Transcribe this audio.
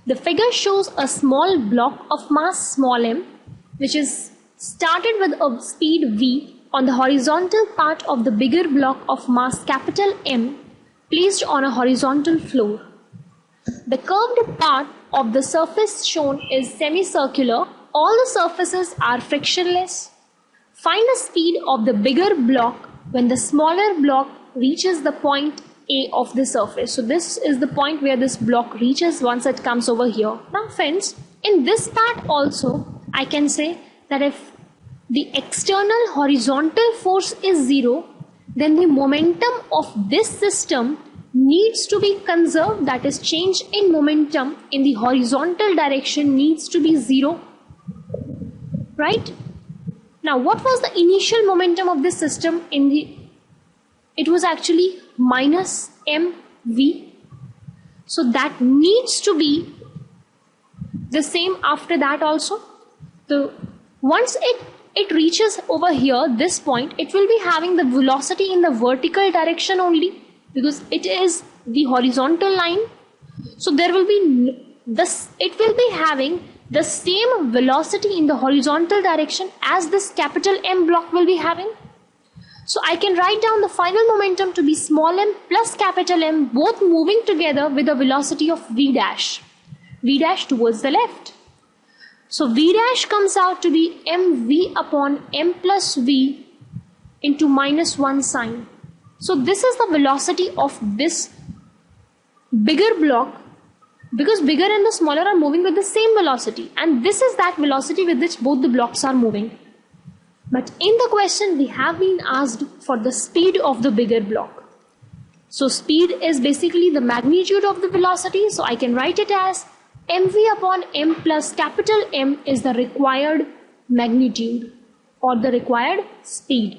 The figure shows a small block of mass small m, which is started with a speed v on the horizontal part of the bigger block of mass capital M placed on a horizontal floor. The curved part of the surface shown is semicircular. All the surfaces are frictionless. Find the speed of the bigger block when the smaller block reaches the point A of the surface. So this is the point where this block reaches once it comes over here. Now friends, in this part also, I can say that if the external horizontal force is 0, then the momentum of this system needs to be conserved, that is, change in momentum in the horizontal direction needs to be 0, right? Now what was the initial momentum of this system? It was actually minus mv, so that needs to be the same after that also. So once it reaches over here, this point, it will be having the velocity in the vertical direction only, because it is the horizontal line. So there will be this, it will be having the same velocity in the horizontal direction as this capital M block will be having. So I can write down the final momentum to be small m plus capital M, both moving together with a velocity of v dash towards the left. So v dash comes out to be mv upon m plus v into minus 1 sine. So this is the velocity of this bigger block, because bigger and the smaller are moving with the same velocity, and this is that velocity with which both the blocks are moving. But in the question we have been asked for the speed of the bigger block. So speed is basically the magnitude of the velocity, so I can write it as mv upon m plus capital M is the required magnitude or the required speed.